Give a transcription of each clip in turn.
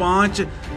5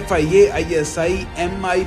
FIA, ISI, MI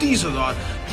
30,000।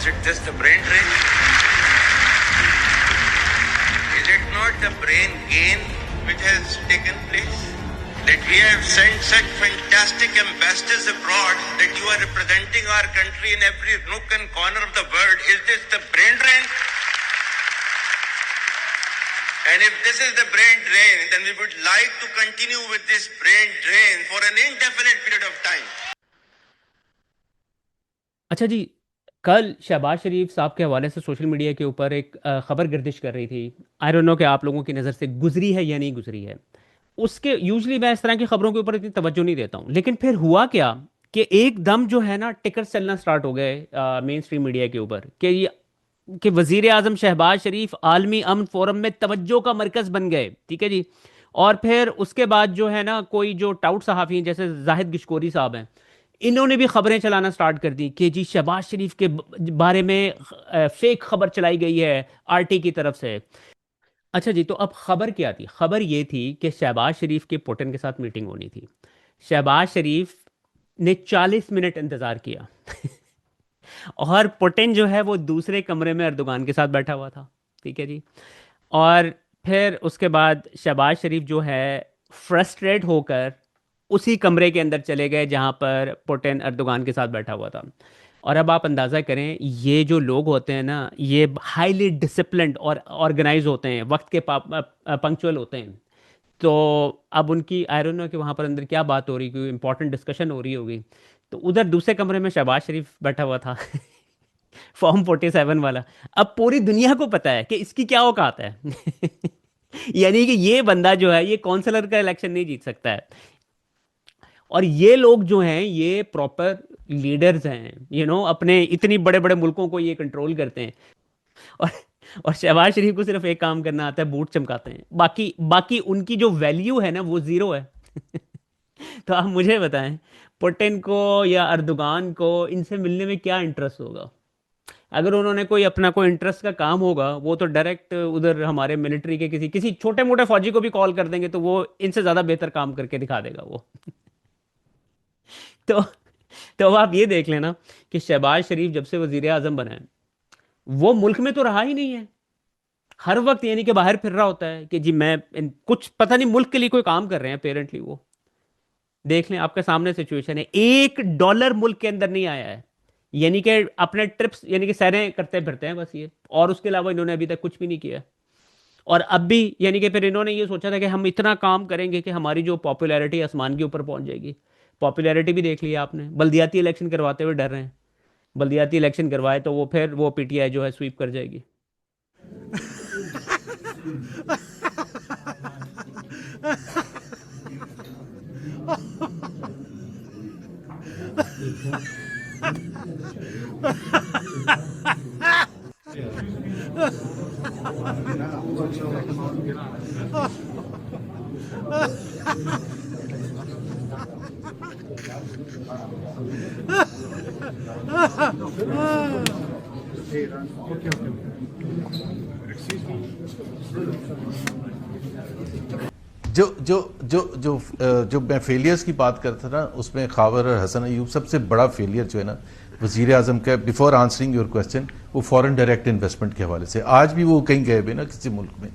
Is it just the brain drain? Is it not the brain gain which has taken place? That we have sent such fantastic ambassadors abroad, that you are representing our country in every nook and corner of the world. Is this the brain drain? And if this is the brain drain, then we would like to continue with this brain drain for an indefinite period of time. اچھا جی، کل شہباز شریف صاحب کے حوالے سے social media کے اوپر ایک خبر گردش کر رہی تھی. آئی ڈونٹ نو کہ آپ لوگوں کی نظر سے گزری ہے یا نہیں گزری ہے. اس کے یوزلی میں اس طرح کی خبروں کے اوپر اتنی توجہ نہیں دیتا ہوں، لیکن پھر ہوا کیا کہ ایک دم جو ہے نا ٹکر چلنا سٹارٹ ہو گئے مین اسٹریم میڈیا کے اوپر کہ وزیر اعظم شہباز شریف عالمی امن فورم میں توجہ کا مرکز بن گئے. ٹھیک ہے جی. اور پھر اس کے بعد جو ہے نا کوئی جو ٹاؤٹ صحافی ہیں جیسے زاہد گشکوری صاحب ہیں، انہوں نے بھی خبریں چلانا سٹارٹ کر دی کہ جی شہباز شریف کے بارے میں فیک خبر چلائی گئی ہے آر ٹی کی طرف سے. اچھا جی، تو اب خبر کیا تھی؟ خبر یہ تھی کہ شہباز شریف کے پوٹن کے ساتھ میٹنگ ہونی تھی. شہباز شریف نے 40 منٹ انتظار کیا اور پوٹن جو ہے وہ دوسرے کمرے میں اردوغان کے ساتھ بیٹھا ہوا تھا. ٹھیک ہے جی. اور پھر اس کے بعد شہباز شریف جو ہے فرسٹریٹ ہو کر اسی کمرے کے اندر چلے گئے جہاں پر پوٹن اردوغان کے ساتھ بیٹھا ہوا تھا. اور اب آپ اندازہ کریں، یہ جو لوگ ہوتے ہیں نا، یہ ہائیلی ڈسپلنڈ اور آرگنائز ہوتے ہیں، وقت کے پنکچوئل ہوتے ہیں. تو اب ان کی آئی ڈونٹ نو کہ وہاں پر اندر کیا بات ہو رہی، کوئی امپورٹنٹ ڈسکشن ہو رہی ہوگی. تو ادھر دوسرے کمرے میں شہباز شریف بیٹھا ہوا تھا فارم 47 والا. اب پوری دنیا کو پتا ہے کہ اس کی کیا اوقات ہے یعنی کہ یہ بندہ جو ہے یہ کونسلر کا الیکشن نہیں جیت سکتا ہے. اور یہ لوگ جو ہیں یہ پراپر لیڈرز ہیں، اپنے اتنی بڑے بڑے ملکوں کو یہ کنٹرول کرتے ہیں. اور شہباز شریف کو صرف ایک کام کرنا آتا ہے، بوٹ چمکاتے ہیں. باقی ان کی جو ویلیو ہے نا وہ زیرو ہے تو آپ مجھے بتائیں پوٹن کو یا اردوغان کو ان سے ملنے میں کیا انٹرسٹ ہوگا؟ اگر انہوں نے کوئی اپنا کوئی انٹرسٹ کا کام ہوگا وہ تو ڈائریکٹ ادھر ہمارے ملٹری کے کسی چھوٹے موٹے فوجی کو بھی کال کر دیں گے تو وہ ان سے زیادہ بہتر کام کر کے دکھا دے گا وہ تو آپ یہ دیکھ لینا کہ شہباز شریف جب سے وزیر اعظم بنا ہے وہ ملک میں تو رہا ہی نہیں ہے. ہر وقت یعنی کہ باہر پھر رہا ہوتا ہے کہ جی میں کچھ پتہ نہیں ملک کے لیے کوئی کام کر رہے ہیں. اپیرنٹلی وہ دیکھ لیں آپ کے سامنے سچویشن ہے. $1 ملک کے اندر نہیں آیا ہے، یعنی کہ اپنے ٹرپس یعنی کہ سیریں کرتے پھرتے ہیں بس یہ، اور اس کے علاوہ انہوں نے ابھی تک کچھ بھی نہیں کیا. اور اب بھی یعنی کہ پھر انہوں نے یہ سوچا تھا کہ ہم اتنا کام کریں گے کہ ہماری جو پاپولیرٹی آسمان کے اوپر پہنچ جائے گی. پاپولیرٹی بھی دیکھ لیا آپ نے. بلدیاتی الیکشن کرواتے ہوئے ڈر رہے ہیں، بلدیاتی الیکشن کروائے تو وہ پھر وہ پی ٹی آئی جو ہے سویپ کر جائے گی. جو میں فیلیئرز کی بات کرتا تھا نا، اس میں خاور اور حسن ایوب سب سے بڑا فیلیئر جو ہے نا وزیر اعظم کا، بیفور آنسرنگ یور کوشچن، وہ فورن ڈائریکٹ انویسٹمنٹ کے حوالے سے. آج بھی وہ کہیں گئے بھی نا کسی ملک میں،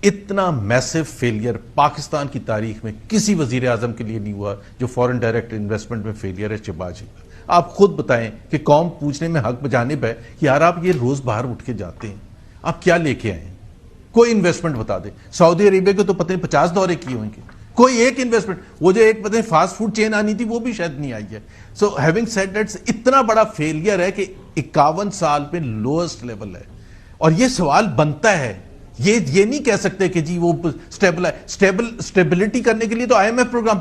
اتنا میسو فیلیئر پاکستان کی تاریخ میں کسی وزیر اعظم کے لیے نہیں ہوا جو فورن ڈائریکٹ انویسٹمنٹ میں فیلیئر ہے شہباز شریف. آپ خود بتائیں کہ قوم پوچھنے میں حق بجانب ہے کہ یار آپ یہ روز باہر اٹھ کے جاتے ہیں، آپ کیا لے کے آئے ہیں؟ کوئی انویسٹمنٹ بتا دیں. سعودی عربیہ کے تو پتہ نہیں 50 دورے کیے ہوئیں گے، کوئی ایک انویسٹمنٹ، وہ جو ایک پتہ نہیں فاسٹ فوڈ چین آنی تھی وہ بھی شاید نہیں آئی ہے. سو ہیونگ سیڈ دیٹ، اتنا بڑا فیلئر ہے کہ 51 سال پہ لوئسٹ لیول ہے. اور یہ سوال بنتا ہے، یہ نہیں کہہ سکتے کہ جی وہ سٹیبلٹی کرنے کے لیے تو آئی ایم ایف پروگرام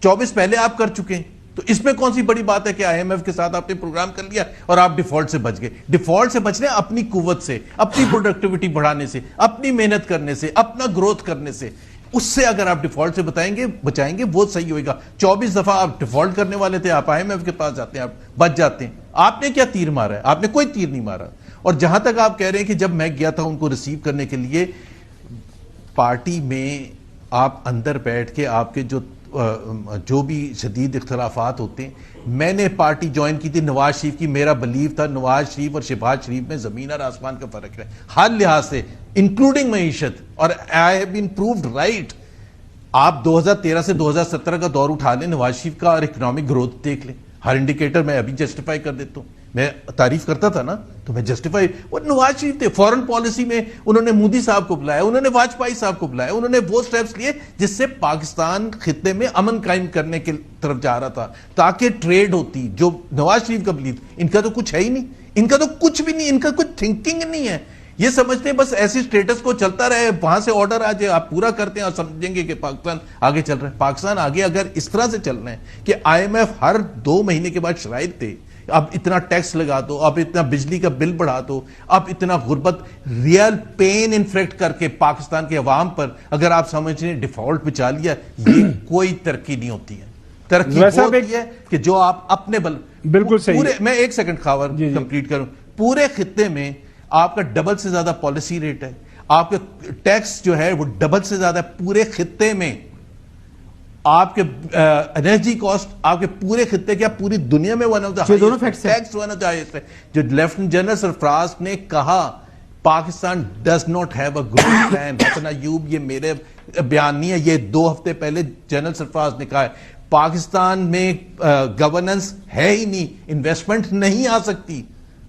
24 پہلے آپ کر چکے ہیں. تو اس میں کون سی بڑی بات ہے کہ آئی ایم ایف کے ساتھ آپ نے پروگرام کر لیا اور آپ ڈیفالٹ سے بچ گئے. ڈیفالٹ سے بچنے اپنی قوت سے، اپنی پروڈکٹیوٹی بڑھانے سے، اپنی محنت کرنے سے، اپنا گروتھ کرنے سے. اس سے اگر آپ ڈیفالٹ سے بچائیں گے وہ صحیح ہوئے گا. 24 دفعہ آپ ڈیفالٹ کرنے والے تھے، آپ آئی ایم ایف کے پاس جاتے ہیں، آپ بچ جاتے ہیں. آپ نے کیا تیر مارا ہے؟ آپ نے کوئی تیر نہیں مارا. اور جہاں تک آپ کہہ رہے ہیں کہ جب میں گیا تھا ان کو ریسیو کرنے کے لیے، پارٹی میں آپ اندر بیٹھ کے آپ کے جو جو بھی شدید اختلافات ہوتے ہیں. میں نے پارٹی جوائن کی تھی نواز شریف کی. میرا بلیو تھا نواز شریف اور شہباز شریف میں زمین اور آسمان کا فرق ہے ہر لحاظ سے, انکلوڈنگ معیشت, اور I have been proved right. آپ 2013 سے 2017 کا دور اٹھا لیں نواز شریف کا اور اکنامک گروتھ دیکھ لیں, ہر انڈیکیٹر میں ابھی جسٹیفائی کر دیتا ہوں. میں تعریف کرتا تھا نا تو میں جسٹیفائی, وہ نواز شریف تھے. فورن پالیسی میں انہوں نے مودی صاحب کو بلایا, انہوں نے واجپئی صاحب کو بلایا, انہوں نے وہ سٹیپس لیے جس سے پاکستان خطے میں امن قائم کرنے کی طرف جا رہا تھا تاکہ ٹریڈ ہوتی. جو نواز شریف کا بلیو, ان کا تو کچھ ہے ہی نہیں, ان کا تو کچھ بھی نہیں, ان کا کچھ تھنکنگ نہیں ہے. یہ سمجھتے ہیں بس ایسی سٹیٹس کو چلتا رہے, وہاں سے آرڈر آ جائے آپ پورا کرتے ہیں اور سمجھیں گے کہ پاکستان آگے چل رہا ہے. پاکستان آگے اگر اس طرح سے چل رہے ہیں کہ آئی ایم ایف ہر 2 مہینے کے بعد شرائط تھے, اب اتنا ٹیکس لگا دو, اب اتنا بجلی کا بل بڑھا دو, اب اتنا غربت, ریئل پین انفلیکٹ کر کے پاکستان کے عوام پر اگر آپ سمجھ رہے ہیں ڈیفالٹ بچا لیا, یہ کوئی ترقی نہیں ہوتی ہے. ترقی ہوتی ہے کہ جو آپ اپنے بالکل صحیح. میں ایک سیکنڈ خاور کمپلیٹ کروں. پورے خطے میں آپ کا ڈبل سے زیادہ پالیسی ریٹ ہے, آپ کا ٹیکس جو ہے وہ ڈبل سے زیادہ پورے خطے میں. آپ کے انرجی کاسٹ آپ کے پورے خطے کیا پوری دنیا میں one of the tax one of the highest ہے. جو لیفٹنٹ جنرل سرفراز نے کہا Pakistan does not have a growth plan. Hassan Ayub, یہ میرے بیان نہیں ہے, یہ 2 ہفتے پہلے جنرل سرفراز نے کہا ہے پاکستان میں گورننس ہے ہی نہیں, انویسٹمنٹ نہیں آ سکتی.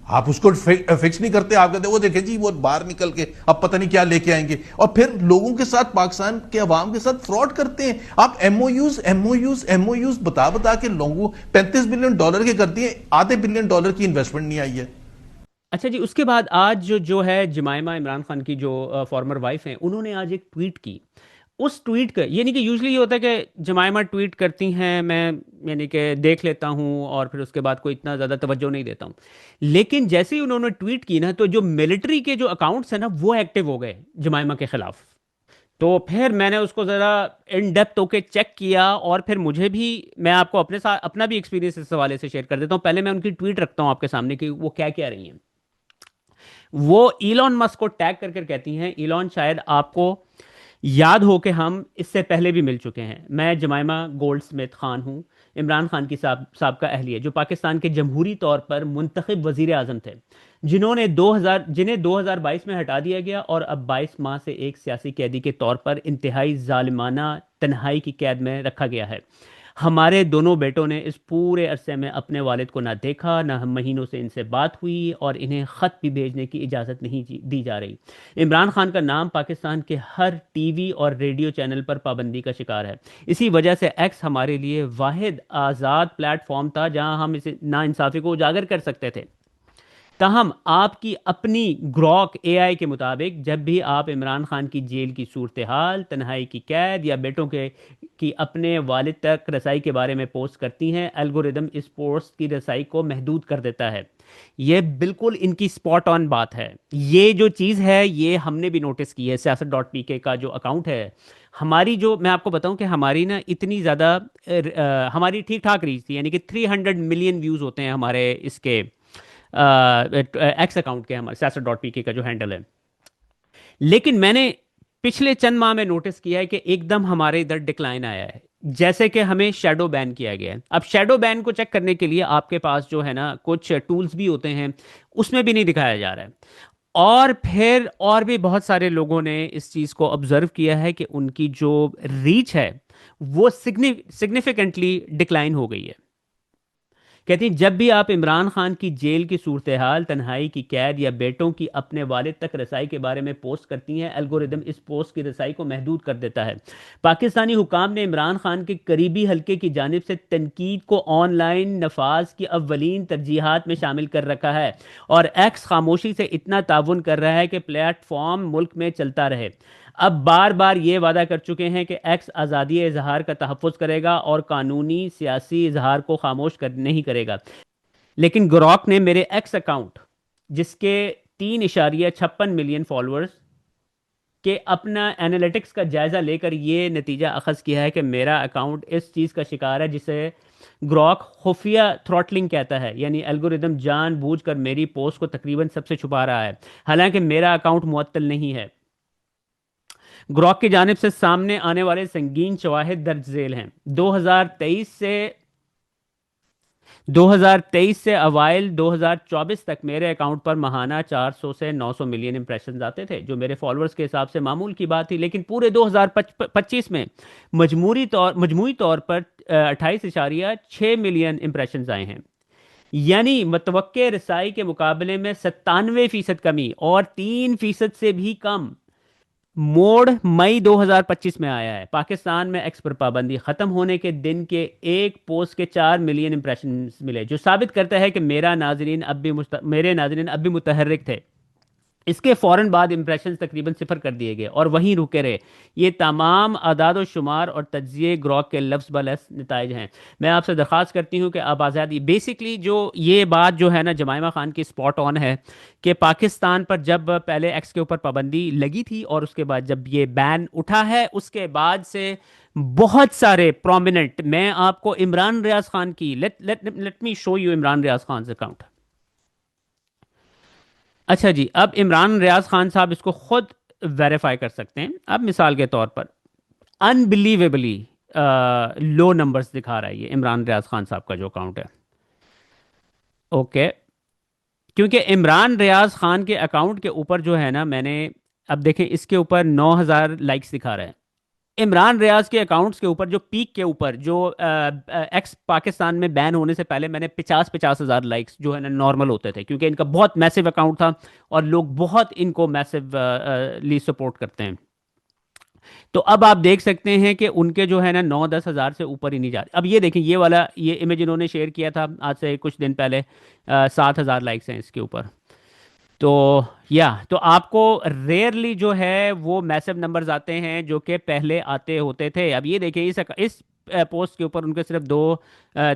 آپ اس کو فکس نہیں کرتے, آپ کہتے ہیں وہ دیکھیں جی وہ باہر نکل کے اب پتہ نہیں کیا لے کے آئیں گے, اور پھر لوگوں کے ساتھ پاکستان کے عوام کے ساتھ فراڈ کرتے ہیں. آپ ایم او یوز بتا کے لوگوں $35 بلین کے کرتی ہیں, $5 بلین کی انویسٹمنٹ نہیں آئی ہے. اچھا جی, اس کے بعد آج جو ہے جمائمہ عمران خان کی جو فارمر وائف ہیں, انہوں نے آج ایک ٹویٹ کی. اس ٹویٹ کا یعنی کہ یوزلی یہ ہوتا ہے کہ جمائمہ ٹویٹ کرتی ہیں, میں یعنی کہ دیکھ لیتا ہوں اور پھر اس کے بعد کوئی اتنا زیادہ توجہ نہیں دیتا ہوں. لیکن جیسے ہی انہوں نے ٹویٹ کی نا, تو جو ملٹری کے جو اکاؤنٹس ہیں نا وہ ایکٹیو ہو گئے جمائمہ کے خلاف. تو پھر میں نے اس کو ذرا ان ڈیپتھ ہو کے چیک کیا, اور پھر مجھے بھی, میں آپ کو اپنے ساتھ اپنا بھی ایکسپیرینس اس حوالے سے شیئر کر دیتا ہوں. پہلے میں ان کی ٹویٹ رکھتا ہوں آپ کے سامنے کہ وہ کیا کہہ رہی ہیں. وہ ایلون مسک کو ٹیگ کر کہتی ہیں, ایلون شاید آپ کو یاد ہو کہ ہم اس سے پہلے بھی مل چکے ہیں. میں جمائمہ گولڈ سمتھ خان ہوں, عمران خان کی سابقہ اہلیہ, جو پاکستان کے جمہوری طور پر منتخب وزیر اعظم تھے, جنہیں 2022 میں ہٹا دیا گیا اور اب 22 ماہ سے ایک سیاسی قیدی کے طور پر انتہائی ظالمانہ تنہائی کی قید میں رکھا گیا ہے. ہمارے دونوں بیٹوں نے اس پورے عرصے میں اپنے والد کو نہ دیکھا, نہ ہم مہینوں سے ان سے بات ہوئی, اور انہیں خط بھی بھیجنے کی اجازت نہیں دی جا رہی. عمران خان کا نام پاکستان کے ہر ٹی وی اور ریڈیو چینل پر پابندی کا شکار ہے. اسی وجہ سے ایکس ہمارے لیے واحد آزاد پلیٹ فارم تھا جہاں ہم اس ناانصافی کو اجاگر کر سکتے تھے. تاہم آپ کی اپنی گروک اے آئی کے مطابق جب بھی آپ عمران خان کی جیل کی صورتحال, تنہائی کی قید یا بیٹوں کی اپنے والد تک رسائی کے بارے میں پوسٹ کرتی ہیں, الگوریدم اس پوسٹ کی رسائی کو محدود کر دیتا ہے. یہ بالکل ان کی سپاٹ آن بات ہے. یہ جو چیز ہے یہ ہم نے بھی نوٹس کی ہے. سیاست.pk کا جو اکاؤنٹ ہے, ہماری جو, میں آپ کو بتاؤں کہ ہماری نا اتنی زیادہ ہماری ٹھیک ٹھاک ریچ تھی, یعنی کہ 300 ملین ویوز ہوتے ہیں ہمارے اس کے ایکس اکاؤنٹ کے, ہمارے سیاست.pk کا جو ہینڈل ہے. لیکن میں نے پچھلے چند ماہ میں نوٹس کیا ہے کہ ایک دم ہمارے ادھر ڈکلائن آیا ہے, جیسے کہ ہمیں شیڈو بین کیا گیا ہے. اب شیڈو بین کو چیک کرنے کے لیے آپ کے پاس جو ہے نا کچھ ٹولز بھی ہوتے ہیں, اس میں بھی نہیں دکھایا جا رہا ہے. اور پھر اور بھی بہت سارے لوگوں نے اس چیز کو آبزرو کیا ہے کہ ان کی جو ریچ ہے وہ سگنیفیکنٹلی ڈکلائن ہو گئی ہے. کہتی ہیں جب بھی آپ عمران خان کی جیل کی صورتحال, تنہائی کی قید یا بیٹوں کی اپنے والد تک رسائی کے بارے میں پوسٹ کرتی ہیں, الگوریدم اس پوسٹ کی رسائی کو محدود کر دیتا ہے. پاکستانی حکام نے عمران خان کے قریبی حلقے کی جانب سے تنقید کو آن لائن نفاذ کی اولین ترجیحات میں شامل کر رکھا ہے, اور ایکس خاموشی سے اتنا تعاون کر رہا ہے کہ پلیٹ فارم ملک میں چلتا رہے. اب بار بار یہ وعدہ کر چکے ہیں کہ ایکس آزادی اظہار کا تحفظ کرے گا اور قانونی سیاسی اظہار کو خاموش نہیں کرے گا. لیکن گروک نے میرے ایکس اکاؤنٹ, جس کے 3.56 ملین فالوورز کے, اپنا اینالیٹکس کا جائزہ لے کر یہ نتیجہ اخذ کیا ہے کہ میرا اکاؤنٹ اس چیز کا شکار ہے جسے گروک خفیہ تھروٹلنگ کہتا ہے, یعنی الگوریدم جان بوجھ کر میری پوسٹ کو تقریباً سب سے چھپا رہا ہے, حالانکہ میرا اکاؤنٹ معطل نہیں ہے. گروک کی جانب سے سامنے آنے والے سنگین شواہد درج ذیل ہیں۔ 2023 سے اوائل 2024 تک میرے اکاؤنٹ پر ماہانہ 400 سے 900 ملین امپریشنز آتے تھے، جو میرے فالوورز کے حساب سے معمول کی بات تھی، لیکن پورے 2025 میں مجموعی طور پر 28.6 ملین امپریشنز آئے ہیں، یعنی متوقع رسائی کے مقابلے میں 97% کمی اور 3% سے بھی کم۔ موڑ مئی 2025 میں آیا ہے۔ پاکستان میں ایکس پر پابندی ختم ہونے کے دن کے ایک پوسٹ کے 4 ملین امپریشنز ملے، جو ثابت کرتا ہے کہ میرے ناظرین اب بھی متحرک تھے۔ اس کے فوراً بعد امپریشنز تقریباً 0 کر دیے گئے اور وہیں رکے رہے۔ یہ تمام اعداد و شمار اور تجزیے گروک کے لفظ بلفظ نتائج ہیں۔ میں آپ سے درخواست کرتی ہوں کہ اب آزادی بیسکلی جو یہ بات جو ہے نا جمائمہ خان کی سپاٹ آن ہے کہ پاکستان پر جب پہلے ایکس کے اوپر پابندی لگی تھی اور اس کے بعد جب یہ بین اٹھا ہے، اس کے بعد سے بہت سارے پرومیننٹ، میں آپ کو عمران ریاض خان کی let me show you Imran Riaz Khan account. اچھا جی، اب عمران ریاض خان صاحب اس کو خود ویریفائی کر سکتے ہیں۔ اب مثال کے طور پر انبلیویبلی لو نمبرز دکھا رہا ہے یہ عمران ریاض خان صاحب کا جو اکاؤنٹ ہے، اوکے، کیونکہ عمران ریاض خان کے اکاؤنٹ کے اوپر جو ہے نا، میں نے اب دیکھیں اس کے اوپر 9000 لائکس دکھا رہا ہے۔ عمران ریاض کے اکاؤنٹس کے اوپر جو پیک کے اوپر جو ایکس پاکستان میں بین ہونے سے پہلے میں نے 50 ہزار لائکس جو ہے نا نارمل ہوتے تھے، کیونکہ ان کا بہت میسو اکاؤنٹ تھا اور لوگ بہت ان کو میسولی سپورٹ کرتے ہیں۔ تو اب آپ دیکھ سکتے ہیں کہ ان کے جو ہے نا 9-10 ہزار سے اوپر ہی نہیں جاتے۔ اب یہ دیکھیں، یہ امیج انہوں نے شیئر کیا تھا آج سے کچھ دن پہلے، 7,000 لائکس ہیں اس کے اوپر۔ تو تو آپ کو ریئرلی جو ہے وہ میسو نمبرز آتے ہیں جو کہ پہلے آتے ہوتے تھے۔ اب یہ دیکھیں اس پوسٹ کے اوپر ان کے صرف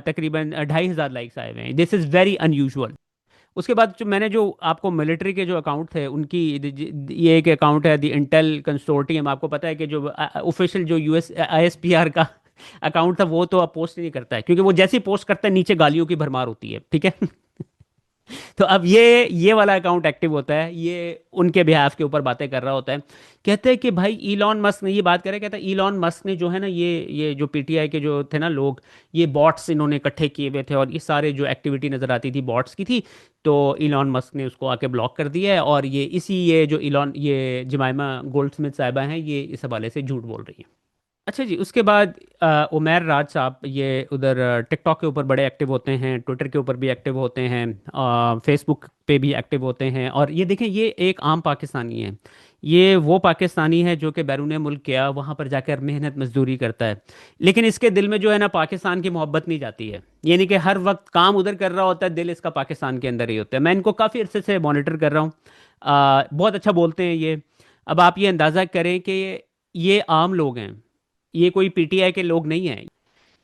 تقریباً 2,500 لائکس آئے ہوئے ہیں۔ دس از ویری انیوژول۔ اس کے بعد میں نے جو آپ کو ملٹری کے جو اکاؤنٹ تھے ان کی، یہ ایک اکاؤنٹ ہے دی انٹیل کنسورٹیم، آپ کو پتہ ہے کہ جو آفیشیل جو ISPR کا اکاؤنٹ تھا وہ تو اب پوسٹ نہیں کرتا ہے، کیونکہ وہ جیسی پوسٹ کرتا ہے نیچے گالیوں کی بھرمار ہوتی ہے، ٹھیک ہے۔ تو اب یہ والا اکاؤنٹ ایکٹیو ہوتا ہے، یہ ان کے بہاف کے اوپر باتیں کر رہا ہوتا ہے، کہتے ہیں کہ بھائی ایلون مسک نے یہ بات کرے، کہتا ہے ایلون مسک نے جو ہے نا یہ جو پی ٹی آئی کے جو تھے نا لوگ، یہ باٹس انہوں نے اکٹھے کیے ہوئے تھے اور یہ سارے جو ایکٹیویٹی نظر آتی تھی باٹس کی تھی، تو ایلون مسک نے اس کو آ کے بلاک کر دیا ہے، اور یہ جو یہ جمائمہ گولڈ سمتھ صاحبہ ہیں، یہ اس حوالے سے جھوٹ بول رہی ہیں۔ اچھا جی، اس کے بعد عمیر راج صاحب یہ ادھر ٹک ٹاک کے اوپر بڑے ایکٹیو ہوتے ہیں، ٹویٹر کے اوپر بھی ایکٹیو ہوتے ہیں، فیس بک پہ بھی ایکٹیو ہوتے ہیں، اور یہ دیکھیں یہ ایک عام پاکستانی ہے، یہ وہ پاکستانی ہے جو کہ بیرون ملک گیا، وہاں پر جا کر محنت مزدوری کرتا ہے، لیکن اس کے دل میں جو ہے نا پاکستان کی محبت نہیں جاتی ہے، یعنی کہ ہر وقت کام ادھر کر رہا ہوتا ہے، دل اس کا پاکستان کے اندر ہی ہوتا ہے۔ میں ان کو کافی عرصے سے مانیٹر کر رہا ہوں، بہت اچھا بولتے ہیں یہ۔ اب آپ یہ اندازہ کریں کہ یہ عام لوگ ہیں، یہ کوئی پی ٹی آئی کے لوگ نہیں ہیں،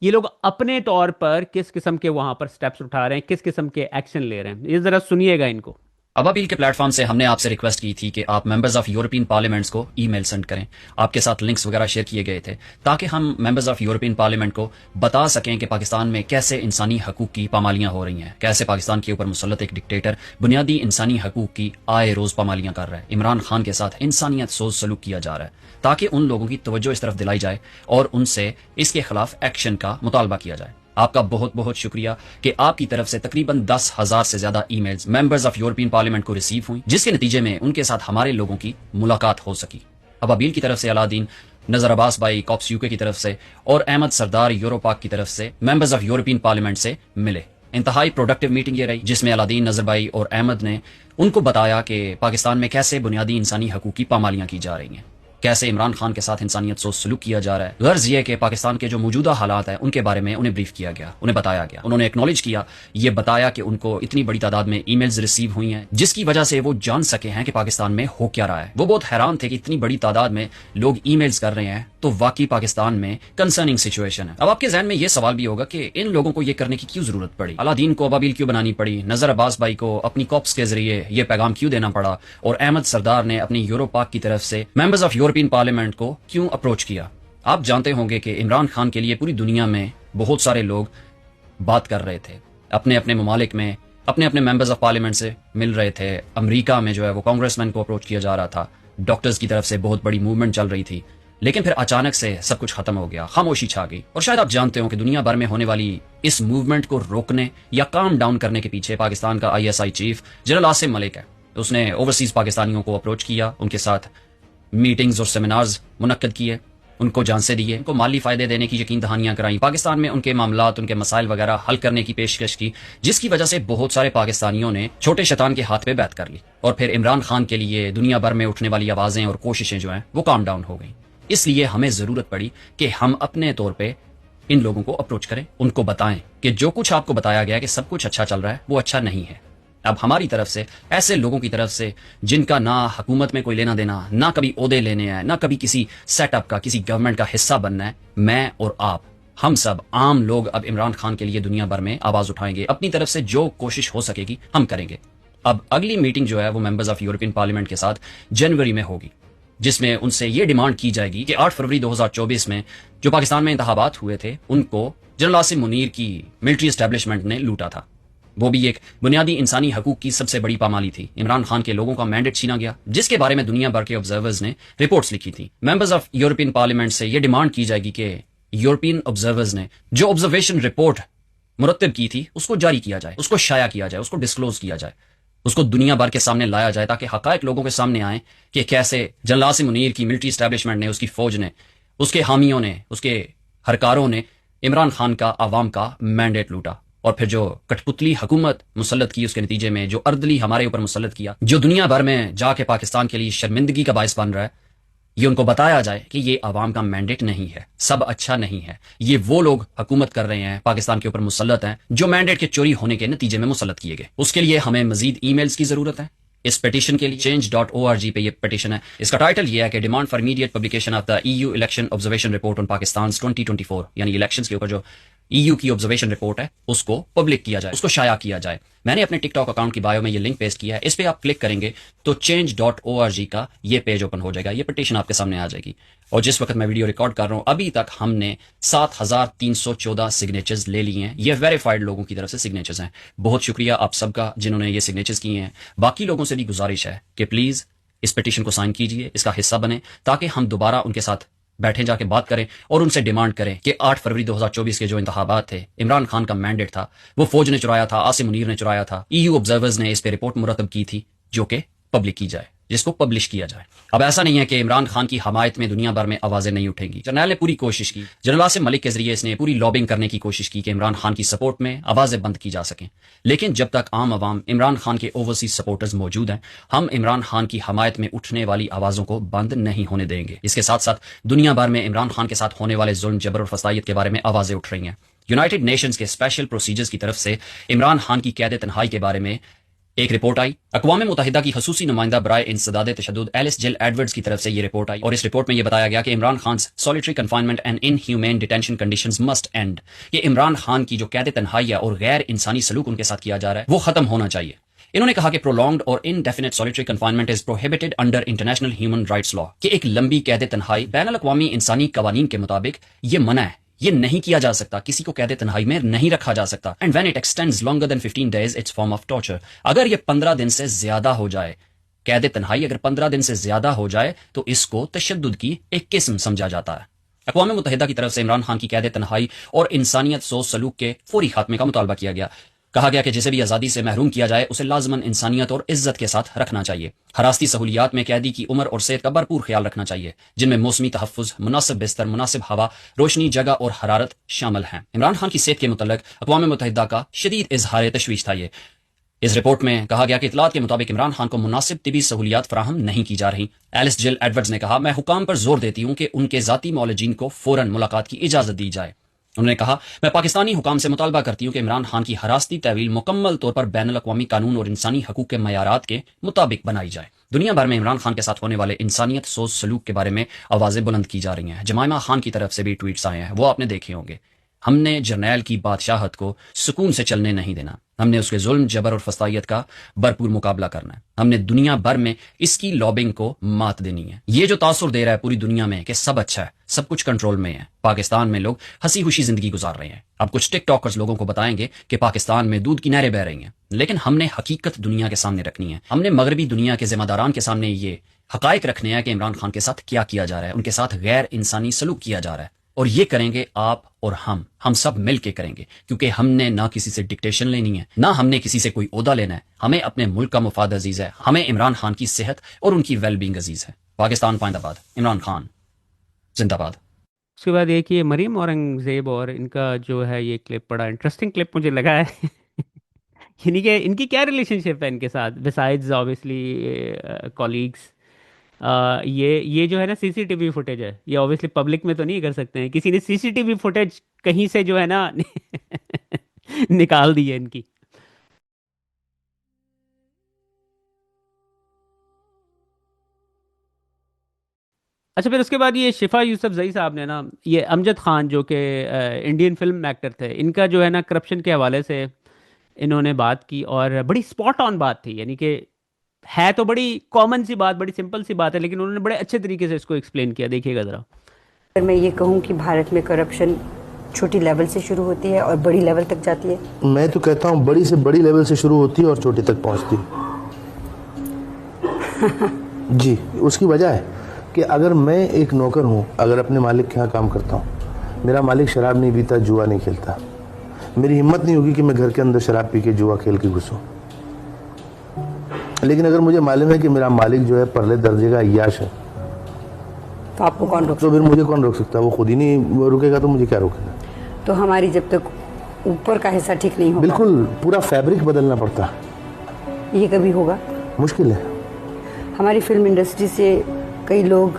یہ لوگ اپنے طور پر کس قسم کے وہاں پر سٹیپس اٹھا رہے ہیں، کس قسم کے ایکشن لے رہے ہیں، یہ ذرا سنیے گا ان کو۔ ابابیل کے پلیٹ فارم سے ہم نے آپ سے ریکویسٹ کی تھی کہ آپ ممبرز آف یورپین پارلیمنٹس کو ای میل سینڈ کریں، آپ کے ساتھ لنکس وغیرہ شیئر کیے گئے تھے تاکہ ہم ممبرز آف یورپین پارلیمنٹ کو بتا سکیں کہ پاکستان میں کیسے انسانی حقوق کی پامالیاں ہو رہی ہیں، کیسے پاکستان کے اوپر مسلط ایک ڈکٹیٹر بنیادی انسانی حقوق کی آئے روز پامالیاں کر رہا ہے، عمران خان کے ساتھ انسانیت سوز سلوک کیا جا رہا ہے، تاکہ ان لوگوں کی توجہ اس طرف دلائی جائے اور ان سے اس کے خلاف ایکشن کا مطالبہ کیا جائے۔ آپ کا بہت بہت شکریہ کہ آپ کی طرف سے تقریباً 10,000 سے زیادہ emails members of European parliament کو ریسیو ہوئی، جس کے نتیجے میں ان کے ساتھ ہمارے لوگوں کی ملاقات ہو سکی۔ ابابیل کی طرف سے علادین، نظر عباس بھائی کاپس UK کی طرف سے، اور احمد سردار یوروپاک کی طرف سے ممبرز آف یورپین پارلیمنٹ سے ملے۔ انتہائی پروڈکٹیو میٹنگ یہ رہی، جس میں علادین، نظر بھائی اور احمد نے ان کو بتایا کہ پاکستان میں کیسے بنیادی انسانی حقوق کی پامالیاں کی جا رہی ہیں، کیسے عمران خان کے ساتھ انسانیت سوز سلوک کیا جا رہا ہے۔ غرض یہ کہ پاکستان کے جو موجودہ حالات ہیں ان کے بارے میں انہیں بریف کیا گیا، انہیں بتایا گیا، انہوں نے ایکنالج کیا، یہ بتایا کہ ان کو اتنی بڑی تعداد میں ای میلز ریسیو ہوئی ہیں جس کی وجہ سے وہ جان سکے ہیں کہ پاکستان میں ہو کیا رہا ہے۔ وہ بہت حیران تھے کہ اتنی بڑی تعداد میں لوگ ای میلز کر رہے ہیں، تو واقعی پاکستان میں کنسرننگ سچویشن ہے۔ اب آپ کے ذہن میں یہ سوال بھی ہوگا کہ ان لوگوں کو یہ کرنے کی کیوں ضرورت پڑی، علادین کو ابابیل کیوں بنانی پڑی، نظر عباس بھائی کو اپنی کاپس کے ذریعے یہ پیغام کیوں دینا پڑا، اور احمد سردار نے اپنی یوروپاک کی طرف سے ممبرز آف یورپین پارلیمنٹ کو کیوں اپروچ کیا۔ آپ جانتے ہوں گے کہ عمران خان کے لیے پوری دنیا میں بہت سارے لوگ بات کر رہے تھے، اپنے اپنے ممالک میں اپنے اپنے ممبرز آف پارلیمنٹ سے مل رہے تھے، امریکہ میں جو ہے وہ کانگریس مین کو اپروچ کیا جا رہا تھا، ڈاکٹرز کی طرف سے بہت بڑی موومنٹ چل رہی تھی، لیکن پھر اچانک سے سب کچھ ختم ہو گیا، خاموشی چھا گئی. اور شاید آپ جانتے ہو کہ دنیا بھر میں ہونے والی اس موومنٹ کو روکنے یا کام ڈاؤن کرنے کے پیچھے پاکستان کا ISI چیف جنرل عاصم ملک ہے. اس نے اوورسیز پاکستانیوں کو اپروچ کیا، ان کے ساتھ میٹنگز اور سیمینارز منعقد کیے، ان کو جانسے دیے، ان کو مالی فائدے دینے کی یقین دہانیاں کرائیں، پاکستان میں ان کے معاملات، ان کے مسائل وغیرہ حل کرنے کی پیشکش کی، جس کی وجہ سے بہت سارے پاکستانیوں نے چھوٹے شیطان کے ہاتھ پہ بیعت کر لی. اور پھر عمران خان کے لیے دنیا بھر میں اٹھنے والی آوازیں اور کوششیں جو ہیں وہ کام ڈاؤن ہو گئیں. اس لیے ہمیں ضرورت پڑی کہ ہم اپنے طور پہ ان لوگوں کو اپروچ کریں، ان کو بتائیں کہ جو کچھ آپ کو بتایا گیا کہ سب کچھ اچھا چل رہا ہے وہ اچھا نہیں ہے. اب ہماری طرف سے ایسے لوگوں کی طرف سے جن کا نہ حکومت میں کوئی لینا دینا، نہ کبھی عہدے لینے ہیں، نہ کبھی کسی سیٹ اپ کا، کسی گورنمنٹ کا حصہ بننا ہے، میں اور آپ، ہم سب عام لوگ اب عمران خان کے لیے دنیا بھر میں آواز اٹھائیں گے. اپنی طرف سے جو کوشش ہو سکے گی ہم کریں گے. اب اگلی میٹنگ جو ہے وہ ممبرز آف یورپین پارلیمنٹ کے ساتھ جنوری میں ہوگی، جس میں ان سے یہ ڈیمانڈ کی جائے گی کہ 8 فروری 2024 میں جو پاکستان میں انتخابات ہوئے تھے ان کو جنرل عاصم منیر کی ملٹری اسٹیبلشمنٹ نے لوٹا تھا. وہ بھی ایک بنیادی انسانی حقوق کی سب سے بڑی پامالی تھی. عمران خان کے لوگوں کا مینڈیٹ چھینا گیا، جس کے بارے میں دنیا بھر کے آبزرورز نے رپورٹس لکھی تھی. ممبرز آف یورپین پارلیمنٹ سے یہ ڈیمانڈ کی جائے گی کہ یورپین آبزرورز نے جو آبزرویشن رپورٹ مرتب کی تھی اس کو جاری کیا جائے، اس کو شائع کیا جائے، اس کو ڈسکلوز کیا جائے، اس کو دنیا بھر کے سامنے لایا جائے تاکہ حقائق لوگوں کے سامنے آئیں کہ کیسے جنرل عاصم منیر کی ملٹری اسٹیبلشمنٹ نے، اس کی فوج نے، اس کے حامیوں نے، اس کے ہرکاروں نے عمران خان کا، عوام کا مینڈیٹ لوٹا. اور پھر جو کٹ پتلی حکومت مسلط کی، اس کے نتیجے میں جو اردلی ہمارے اوپر مسلط کیا، جو دنیا بھر میں جا کے پاکستان کے لیے شرمندگی کا باعث بن رہا ہے، یہ ان کو بتایا جائے کہ یہ عوام کا مینڈیٹ نہیں ہے، سب اچھا نہیں ہے. یہ وہ لوگ حکومت کر رہے ہیں، پاکستان کے اوپر مسلط ہیں، جو مینڈیٹ کے چوری ہونے کے نتیجے میں مسلط کیے گئے. اس کے لیے ہمیں مزید ای میلز کی ضرورت ہے. اس پیٹیشن کے لیے change.org پہ یہ پیٹیشن ہے. اس کا ٹائٹل یہ ہے کہ demand for immediate publication of the EU election observation report on Pakistan 2024، یعنی الیکشنز کے اوپر جو EU کی آبزرویشن رپورٹ ہے اس کو پبلک کیا جائے، اس کو شائع کیا جائے. میں نے اپنے ٹک ٹاک اکاؤنٹ کی بایو میں یہ لنک پیسٹ کیا ہے، اس پہ آپ کلک کریں گے تو change.org کا یہ پیج اوپن ہو جائے گا، یہ پٹیشن آپ کے سامنے آ جائے گی. اور جس وقت میں ویڈیو ریکارڈ کر رہا ہوں ابھی تک ہم نے 7314 سگنیچرز لے لیے ہیں. یہ ویریفائڈ لوگوں کی طرف سے سگنیچرز ہیں. بہت شکریہ آپ سب کا جنہوں نے یہ سگنیچرز کیے ہیں. باقی لوگوں سے بھی گزارش ہے کہ پلیز اس پٹیشن کو سائن کیجئے، اس کا حصہ بنیں، تاکہ ہم دوبارہ ان کے ساتھ بیٹھیں، جا کے بات کریں اور ان سے ڈیمانڈ کریں کہ 8 فروری 2024 کے جو انتخابات تھے، عمران خان کا مینڈیٹ تھا، وہ فوج نے چرایا تھا، عاصم منیر نے چرایا تھا. EU آبزرورز نے اس پہ رپورٹ مرتب کی تھی جو کہ پبلک کی جائے، جس کو پبلش کیا جائے. اب ایسا نہیں ہے کہ عمران خان کی حمایت میں دنیا بھر میں آوازیں نہیں اٹھیں گی. جرنیل نے پوری کوشش کی، جنرل عاصم ملک کے ذریعے اس نے پوری لابنگ کرنے کی کوشش کی کہ عمران خان کی سپورٹ میں آوازیں بند کی جا سکیں. لیکن جب تک عام عوام عمران خان کے اوورسیز سپورٹرز موجود ہیں، ہم عمران خان کی حمایت میں اٹھنے والی آوازوں کو بند نہیں ہونے دیں گے. اس کے ساتھ ساتھ دنیا بھر میں عمران خان کے ساتھ ہونے والے ظلم، جبر اور فسادیت کے بارے میں آوازیں اٹھ رہی ہیں. یونائٹڈ نیشنز کے اسپیشل پروسیجرز کی طرف سے عمران خان کی قید تنہائی کے بارے میں ایک رپورٹ آئی. اقوام متحدہ کی خصوصی نمائندہ برائے انسداد تشدد ایلس جل ایڈورڈز کی طرف سے یہ رپورٹ آئی، اور اس رپورٹ میں یہ بتایا گیا کہ Imran Khan solitary confinement and inhuman detention conditions must end. یہ عمران خان کی جو قید تنہائی ہے اور غیر انسانی سلوک ان کے ساتھ کیا جا رہا ہے وہ ختم ہونا چاہیے. انہوں نے کہا کہ prolonged اور indefinite solitary confinement is prohibited under international human rights law، کہ ایک لمبی قید تنہائی بین الاقوامی انسانی قوانین کے مطابق یہ منع ہے، یہ نہیں کیا جا سکتا، کسی کو قید تنہائی میں نہیں رکھا جا سکتا. And when it extends longer than 15 days it's form of torture. اگر یہ 15 دن سے زیادہ ہو جائے، قید تنہائی اگر 15 دن سے زیادہ ہو جائے تو اس کو تشدد کی ایک قسم سمجھا جاتا ہے. اقوام متحدہ کی طرف سے عمران خان کی قید تنہائی اور انسانیت سوز سلوک کے فوری خاتمے کا مطالبہ کیا گیا. کہا گیا کہ جسے بھی آزادی سے محروم کیا جائے اسے لازماً انسانیت اور عزت کے ساتھ رکھنا چاہیے. حراستی سہولیات میں قیدی کی عمر اور صحت کا بھرپور خیال رکھنا چاہیے، جن میں موسمی تحفظ، مناسب بستر، مناسب ہوا، روشنی، جگہ اور حرارت شامل ہیں. عمران خان کی صحت کے متعلق اقوام متحدہ کا شدید اظہار تشویش تھا. اس رپورٹ میں کہا گیا کہ اطلاعات کے مطابق عمران خان کو مناسب طبی سہولیات فراہم نہیں کی جا رہی. ایلس جل ایڈورڈز نے کہا، میں حکام پر زور دیتی ہوں کہ ان کے ذاتی معالجین کو فوراً ملاقات کی اجازت دی جائے. انہوں نے کہا، میں پاکستانی حکام سے مطالبہ کرتی ہوں کہ عمران خان کی حراستی تحویل مکمل طور پر بین الاقوامی قانون اور انسانی حقوق کے معیارات کے مطابق بنائی جائے. دنیا بھر میں عمران خان کے ساتھ ہونے والے انسانیت سوز سلوک کے بارے میں آوازیں بلند کی جا رہی ہیں. جمائمہ خان کی طرف سے بھی ٹویٹس آئے ہیں، وہ آپ نے دیکھے ہوں گے. ہم نے جرنیل کی بادشاہت کو سکون سے چلنے نہیں دینا. ہم نے اس کے ظلم، جبر اور فسادیت کا بھرپور مقابلہ کرنا ہے. ہم نے دنیا بھر میں اس کی لابنگ کو مات دینی ہے. یہ جو تاثر دے رہا ہے پوری دنیا میں کہ سب اچھا ہے، سب کچھ کنٹرول میں ہے، پاکستان میں لوگ ہنسی خوشی زندگی گزار رہے ہیں. اب کچھ ٹک ٹاکرز لوگوں کو بتائیں گے کہ پاکستان میں دودھ کی نہریں بہ رہی ہیں، لیکن ہم نے حقیقت دنیا کے سامنے رکھنی ہے. ہم نے مغربی دنیا کے ذمہ داران کے سامنے یہ حقائق رکھنے ہیں کہ عمران خان کے ساتھ کیا کیا جا رہا ہے، ان کے ساتھ غیر انسانی سلوک کیا جا رہا ہے، اور یہ کریں گے آپ اور ہم سب مل کے کریں گے، کیونکہ ہم نے نہ کسی سے ڈکٹیشن لینی ہے، نہ ہم نے کسی سے کوئی عہدہ لینا ہے، ہمیں اپنے ملک کا مفاد عزیز ہے، ہمیں عمران خان کی صحت اور ان کی ویل بینگ عزیز ہے۔ پاکستان پائندہ باد، عمران خان زندہ باد۔ اس کے بعد ایک یہ مریم اورنگزیب اور ان کا جو ہے یہ کلپ بڑا انٹرسٹنگ کلپ مجھے لگا ہے یعنی کہ ان کی کیا ریلیشن شپ ہے ان کے ساتھ بسائڈز آبویسلی کولیگس. یہ جو ہے نا سی سی ٹی وی فوٹیج ہے، یہ آبویسلی پبلک میں تو نہیں کر سکتے ہیں، کسی نے سی سی ٹی وی فوٹیج کہیں سے جو ہے نا نکال دی ہے ان کی. اچھا پھر اس کے بعد یہ شفا یوسف زئی صاحب نے نا یہ امجد خان جو کہ انڈین فلم ایکٹر تھے، ان کا جو ہے نا کرپشن کے حوالے سے انہوں نے بات کی اور بڑی اسپاٹ آن بات تھی، یعنی کہ ہے تو بڑی کامن سی بات، بڑی سمپل سی بات ہے، لیکن انہوں نے بڑے اچھے طریقے سے اس کو ایکسپلین کیا. دیکھیے گا ذرا. اگر میں یہ کہوں کہ بھارت میں کرپشن چھوٹی لیول سے شروع ہوتی ہے اور بڑی لیول تک جاتی ہے، میں تو کہتا ہوں بڑی سے بڑی لیول سے شروع ہوتی ہے اور چھوٹی تک پہنچتی ہے. جی اس کی وجہ ہے کہ اگر میں ایک نوکر ہوں، اگر اپنے مالک کے ہاں کام کرتا ہوں، میرا مالک شراب نہیں پیتا، جوا نہیں کھیلتا، میری ہمت نہیں ہوگی کہ میں گھر کے اندر شراب پی کے جوا کھیل کے گھسوں. لیکن اگر مجھے معلوم ہے کہ میرا مالک جو ہے پرلے درجے کا عیاش ہے، تو آپ کو کون روک تو پھر مجھے کون روک سکتا ہے؟ وہ خود ہی نہیں رکے گا تو مجھے کیا روکے گا؟ تو ہماری جب تک اوپر کا حصہ ٹھیک نہیں ہوگا، بالکل پورا فیبرک بدلنا پڑتا. یہ کبھی ہوگا؟ مشکل ہے. ہماری فلم انڈسٹری سے کئی لوگ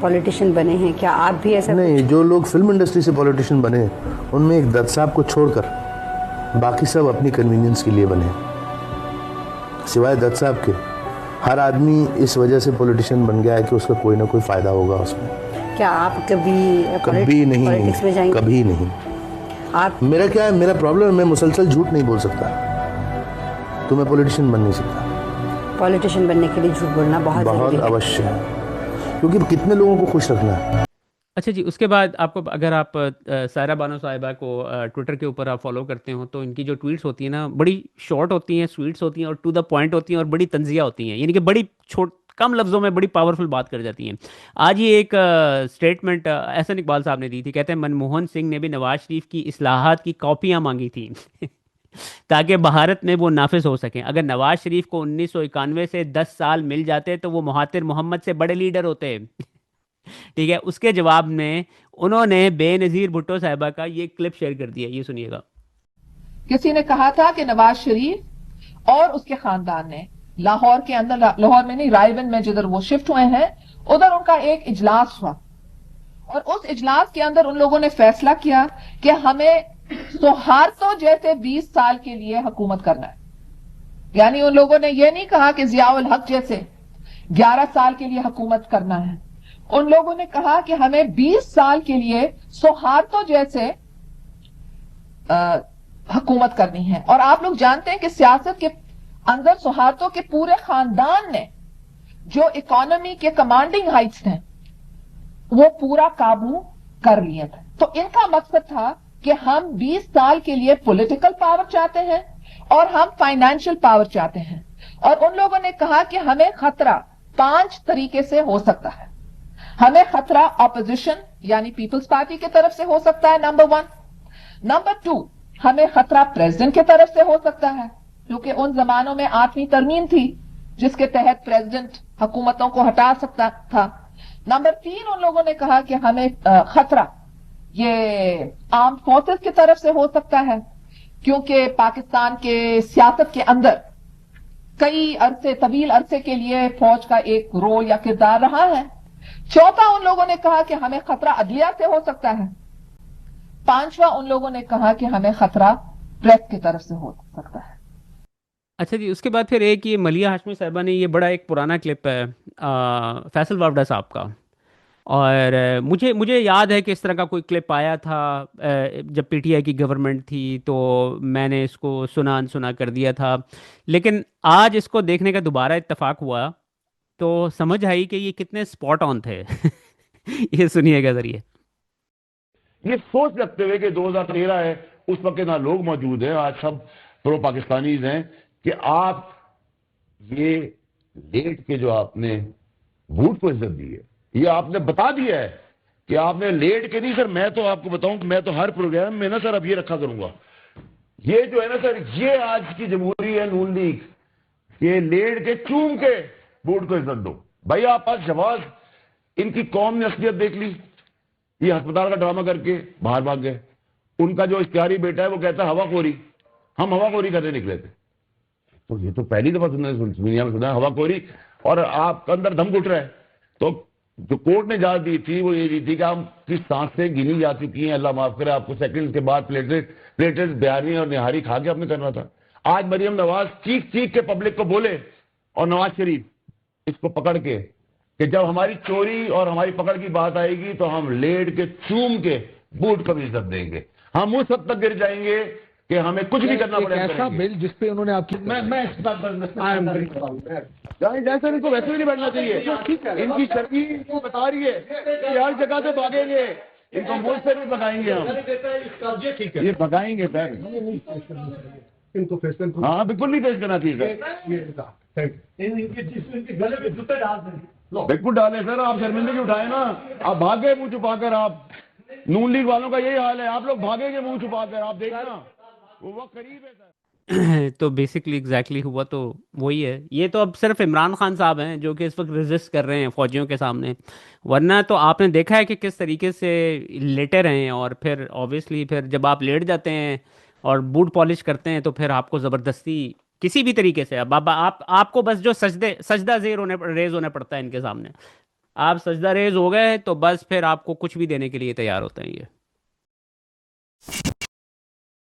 پولیٹیشین بنے ہیں، کیا آپ بھی ایسا؟ نہیں، جو لوگ فلم انڈسٹری سے پولیٹیشین بنے ان میں ایک دت صاحب کو چھوڑ کر باقی سب اپنی کنوینئنس کے لیے بنے، سوائے دت صاحب کے. ہر آدمی اس وجہ سے پولیٹیشین بن گیا ہے کہ اس کا کوئی نہ کوئی فائدہ ہوگا اس میں. کیا آپ کبھی کبھی نہیں، پولیٹکس میں جائیں گے؟ کبھی نہیں. آپ میرا کیا ہے، میرا پرابلم ہے میں مسلسل جھوٹ نہیں بول سکتا، تو میں پولیٹیشین بن نہیں سکتا. پولیٹیشین بننے کے لیے جھوٹ بولنا بہت ضروری ہے، اوشیہ ہے، کیونکہ کتنے لوگوں کو خوش رکھنا ہے. اچھا جی، اس کے بعد آپ کو اگر آپ سائرہ بانو صاحبہ کو ٹویٹر کے اوپر آپ فالو کرتے ہو تو ان کی جو ٹویٹس ہوتی ہیں نا بڑی شارٹ ہوتی ہیں، سویٹس ہوتی ہیں اور ٹو دا پوائنٹ ہوتی ہیں اور بڑی تنزیہ ہوتی ہیں، یعنی کہ بڑی کم لفظوں میں بڑی پاورفل بات کر جاتی ہیں. آج یہ ایک اسٹیٹمنٹ احسن اقبال صاحب نے دی تھی، کہتے ہیں منموہن سنگھ نے بھی نواز شریف کی اصلاحات کی کاپیاں مانگی تھیں تاکہ بھارت میں وہ نافذ ہو سکیں. اگر نواز شریف کو 1991 سے 10 سال مل جاتے تو وہ مہاتر محمد سے بڑے لیڈر ہوتے. ٹھیک ہے، اس کے جواب میں انہوں نے بے نظیر بھٹو صاحبہ کا یہ کلپ شیئر کر دیا، یہ سنیے گا. کسی نے کہا تھا کہ نواز شریف اور اس کے خاندان نے لاہور کے اندر، لاہور میں نہیں، رائے بند میں جدھر وہ شفٹ ہوئے ہیں، ادھر ان کا ایک اجلاس ہوا اور اس اجلاس کے اندر ان لوگوں نے فیصلہ کیا کہ ہمیں سہارتو جیسے 20 سال کے لیے حکومت کرنا ہے. یعنی ان لوگوں نے یہ نہیں کہا کہ ضیاء الحق جیسے 11 سال کے لیے حکومت کرنا ہے، ان لوگوں نے کہا کہ ہمیں 20 سال کے لیے سہارتو جیسے حکومت کرنی ہے. اور آپ لوگ جانتے ہیں کہ سیاست کے اندر سہارتو کے پورے خاندان نے جو اکانومی کے کمانڈنگ ہائٹس ہیں وہ پورا قابو کر لیے تھے. تو ان کا مقصد تھا کہ ہم 20 سال کے لیے پولیٹیکل پاور چاہتے ہیں اور ہم فائنینشل پاور چاہتے ہیں. اور ان لوگوں نے کہا کہ ہمیں خطرہ 5 طریقے سے ہو سکتا ہے. ہمیں خطرہ اپوزیشن یعنی پیپلز پارٹی کی طرف سے ہو سکتا ہے، نمبر 1. نمبر 2، ہمیں خطرہ پریزیڈنٹ کی طرف سے ہو سکتا ہے، کیونکہ ان زمانوں میں 8ویں ترمیم تھی جس کے تحت پریزیڈنٹ حکومتوں کو ہٹا سکتا تھا. نمبر 3، ان لوگوں نے کہا کہ ہمیں خطرہ یہ آرم فورسز کی طرف سے ہو سکتا ہے، کیونکہ پاکستان کے سیاست کے اندر کئی عرصے، طویل عرصے کے لیے فوج کا ایک رول یا کردار رہا ہے. 4، ان لوگوں نے کہا کہ ہمیں خطرہ عدلیہ سے ہو سکتا ہے. 5واں، ان لوگوں نے کہا کہ ہمیں خطرہ پریس کی طرف سے ہو سکتا ہے. اچھا جی، اس کے بعد پھر ایک یہ ملیہ ہاشمی صاحبہ نے، یہ بڑا ایک پرانا کلپ ہے فیصل وافڈہ صاحب کا، اور مجھے یاد ہے کہ اس طرح کا کوئی کلپ آیا تھا جب پی ٹی آئی کی گورنمنٹ تھی، تو میں نے اس کو سنا انسنا کر دیا تھا، لیکن آج اس کو دیکھنے کا دوبارہ اتفاق ہوا تو سمجھ آئی کہ یہ کتنے سپاٹ آن تھے. یہ سنیے گا ذریعے. یہ سوچ رکھتے ہوئے کہ 2013 ہے، اس وقت نہ لوگ موجود ہیں، آج سب پرو پاکستانیز ہیں، کہ آپ یہ لیٹ کے جو آپ نے بھوٹ کو عزت دی ہے. یہ آپ نے بتا دیا ہے کہ آپ نے لیٹ کے نہیں سر. میں تو آپ کو بتاؤں کہ میں تو ہر پروگرام میں نا سر اب یہ رکھا کروں گا, یہ جو ہے نا سر, یہ آج کی جمہوری ہے نون لیگ, یہ لیٹ کے چوم کے بھوٹ کو عزت دو. بھائی آپ پاس جواز, ان کی قوم نے اصلیت دیکھ لی, یہ ہسپتال کا ڈرامہ کر کے باہر بھاگ گئے. ان کا جو اشتہاری بیٹا ہے وہ کہتا ہے ہوا خوری, ہم ہوا خوری کرنے نکلے تھے. تو یہ تو پہلی دفعہ دنیا میں سنا ہے ہوا خوری, اور آپ کا اندر دم گھٹ رہا ہے. تو جو کورٹ نے اجازت دی تھی وہ یہ دی تھی کہ ہم کس سانسیں گنی جا چکی ہیں, اللہ معاف کرے, آپ کو سیکنڈ کے بعد پلیٹلیٹ بیانی اور نہاری کھا کے آپ نے کرنا تھا. آج مریم نواز چیخ چیخ کے پبلک کو بولے, اور نواز شریف اس کو پکڑ کے کہ جب ہماری چوری اور ہماری پکڑ کی بات آئے گی تو ہم لیٹ کے چوم کے بوٹ کو بھی عزت دیں گے, ہم اس حد تک گر جائیں گے کہ ہمیں کچھ بھی کرنا پڑے. ایسا بل جس پہ انہوں نے آپ کی جیسا ان کو ویسے بھی نہیں بیٹھنا چاہیے. ان کی ترقی بتا رہی ہے کہ ہر جگہ سے بھاگیں گے, ان کو ملک سے بھی بھگائیں گے ہم, یہ بھگائیں گے سر. ہاں بالکل نہیں پیش کرنا چاہیے سر, بالکل ڈالیں سر. آپ شرمندگی اٹھائیں نا, آپ بھاگے منہ چھپا کر. آپ نون لیگ والوں کا یہی حال ہے, آپ لوگ بھاگیں گے منہ چھپا کر. آپ دیکھنا وہ وقت قریب ہے سر. تو بیسکلی ایگزیکٹلی ہوا تو وہی ہے. یہ تو اب صرف عمران خان صاحب ہیں جو کہ اس وقت ریزسٹ کر رہے ہیں فوجیوں کے سامنے, ورنہ تو آپ نے دیکھا ہے کہ کس طریقے سے لیٹے رہے ہیں. اور پھر اوبیسلی پھر جب آپ لیٹ جاتے ہیں اور بوٹ پالش کرتے ہیں تو پھر آپ کو زبردستی کسی بھی طریقے سے اب آپ کو بس جو سجدہ ریز ہونے پڑتا ہے ان کے سامنے. آپ سجدہ ریز ہو گئے تو بس پھر آپ کو کچھ بھی دینے کے لیے تیار ہوتے ہیں یہ.